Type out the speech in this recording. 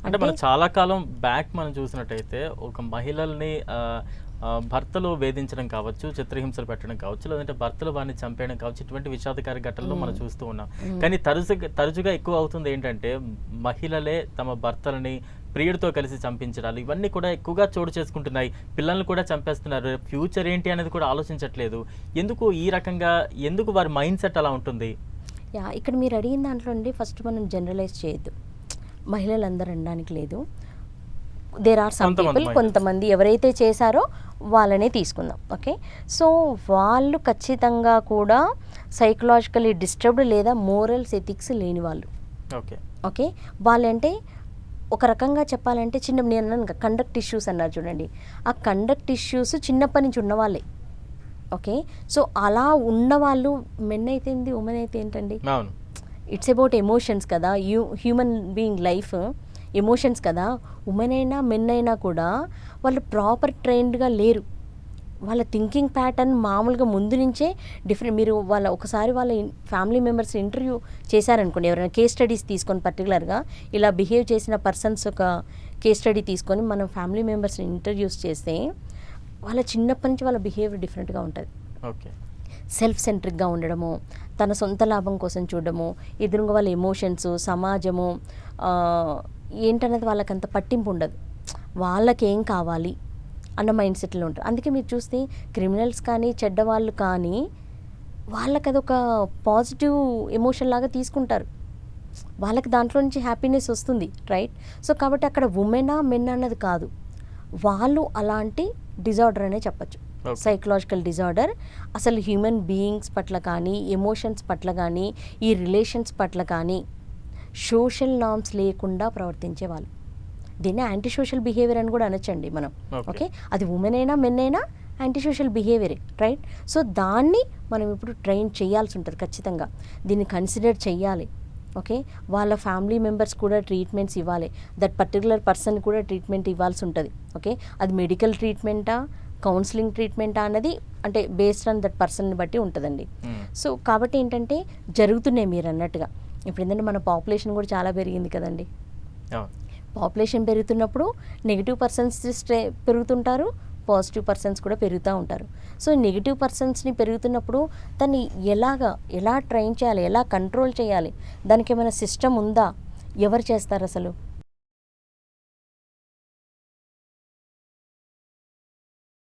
అంటే మనం చాలా కాలం బ్యాక్ మనం చూసినట్టయితే ఒక మహిళల్ని భర్తలు వేధించడం కావచ్చు, చిత్రహింసలు పెట్టడం కావచ్చు, లేదంటే భర్తలు వారిని చంపేయడం కావచ్చు, ఇటువంటి విషాదకర ఘటనలు మనం చూస్తూ ఉన్నాం. కానీ తరచుగా ఎక్కువ అవుతుంది ఏంటంటే మహిళలే తమ భర్తలని ప్రియుడితో కలిసి చంపించడాలు ఇవన్నీ కూడా ఎక్కువగా చోటు చేసుకుంటున్నాయి. పిల్లల్ని కూడా చంపేస్తున్నారు. ఫ్యూచర్ ఏంటి అనేది కూడా ఆలోచించట్లేదు. ఎందుకు ఈ రకంగా, ఎందుకు వారి మైండ్ సెట్ అలా ఉంటుంది? ఇక్కడ మీరు అడిగిన దాంట్లో అండి ఫస్ట్ మనం జనరలైజ్ చేయొద్దు. మహిళలందరూ అనడానికి లేదు. దేర్ ఆర్ సమ్ పీపుల్, కొంతమంది ఎవరైతే చేశారో వాళ్ళనే తీసుకుందాం. ఓకే, సో వాళ్ళు ఖచ్చితంగా కూడా సైకలాజికలీ డిస్టర్బ్డ్ లేదా మోరల్స్ ఎథిక్స్ లేని వాళ్ళు. ఓకే, వాళ్ళంటే ఒక రకంగా చెప్పాలంటే నేను కండక్ట్ ఇష్యూస్ అన్నారు చూడండి, ఆ కండక్ట్ ఇష్యూస్ చిన్నప్పటి నుంచి ఉన్నవాళ్ళే. ఓకే, సో అలా ఉన్నవాళ్ళు మెన్ అయితే ఏంటి, ఉమెన్ అయితే ఏంటండి, ఇట్స్ అబౌట్ ఎమోషన్స్ కదా. హ్యూమన్ బీయింగ్ లైఫ్ ఎమోషన్స్ కదా. ఉమెన్ అయినా మెన్ అయినా కూడా వాళ్ళు ప్రాపర్ ట్రైన్డ్గా లేరు. వాళ్ళ థింకింగ్ ప్యాటర్న్ మామూలుగా ముందు నుంచే డిఫరెంట్. మీరు ఒకసారి వాళ్ళ ఫ్యామిలీ మెంబర్స్ ఇంటర్వ్యూ చేశారనుకోండి, ఎవరైనా కేస్ స్టడీస్ తీసుకొని పర్టికులర్గా ఇలా బిహేవ్ చేసిన పర్సన్స్ ఒక కేస్ స్టడీ తీసుకొని మనం ఫ్యామిలీ మెంబర్స్ని ఇంటర్వ్యూస్ చేస్తే వాళ్ళ చిన్నప్పటి నుంచి వాళ్ళ బిహేవియర్ డిఫరెంట్గా ఉంటుంది. ఓకే, సెల్ఫ్ సెంట్రిక్గా ఉండడము, తన సొంత లాభం కోసం చూడడము, ఎదురుగా వాళ్ళ ఎమోషన్స్, సమాజము ఏంటనేది వాళ్ళకంత పట్టింపు ఉండదు. వాళ్ళకేం కావాలి అన్న మైండ్ సెట్లో ఉంటారు. అందుకే మీరు చూస్తే క్రిమినల్స్ కానీ చెడ్డవాళ్ళు కానీ వాళ్ళకి అదొక పాజిటివ్ ఎమోషన్ లాగా తీసుకుంటారు. వాళ్ళకి దాంట్లో నుంచి హ్యాపీనెస్ వస్తుంది, రైట్? సో కాబట్టి అక్కడ ఉమెనా మెన్ అన్నది కాదు, వాళ్ళు అలాంటి డిజార్డర్ అనే చెప్పచ్చు. సైకలాజికల్ డిజార్డర్ అసలు హ్యూమన్ బీయింగ్స్ పట్ల కానీ, ఎమోషన్స్ పట్ల కానీ, ఈ రిలేషన్స్ పట్ల కానీ సోషల్ నార్మ్స్ లేకుండా ప్రవర్తించే వాళ్ళు. దీన్ని యాంటీ సోషల్ బిహేవియర్ అని కూడా అనొచ్చండి మనం. ఓకే, అది ఉమెన్ అయినా మెన్ అయినా యాంటీ సోషల్ బిహేవియరే, రైట్? సో దాన్ని మనం ఇప్పుడు ట్రైన్ చేయాల్సి ఉంటుంది ఖచ్చితంగా. దీన్ని కన్సిడర్ చెయ్యాలి. ఓకే, వాళ్ళ ఫ్యామిలీ మెంబర్స్ కూడా ట్రీట్మెంట్స్ ఇవ్వాలి. దట్ పర్టికులర్ పర్సన్ కూడా ట్రీట్మెంట్ ఇవ్వాల్సి ఉంటుంది. ఓకే, అది మెడికల్ ట్రీట్మెంటా, కౌన్సిలింగ్ ట్రీట్మెంటా అన్నది అంటే బేస్డ్ ఆన్ దట్ పర్సన్ని బట్టి ఉంటుందండి. సో కాబట్టి ఏంటంటే జరుగుతున్నాయి మీరు అన్నట్టుగా. ఇప్పుడు ఏంటంటే మన పాపులేషన్ కూడా చాలా పెరిగింది కదండి. పాపులేషన్ పెరుగుతున్నప్పుడు నెగిటివ్ పర్సన్స్ పెరుగుతుంటారు, పాజిటివ్ పర్సన్స్ కూడా పెరుగుతూ ఉంటారు. సో నెగిటివ్ పర్సన్స్ని పెరుగుతున్నప్పుడు దాన్ని ఎలా ట్రైన్ చేయాలి, ఎలా కంట్రోల్ చేయాలి, దానికి ఏమైనా సిస్టమ్ ఉందా, ఎవరు చేస్తారు అసలు?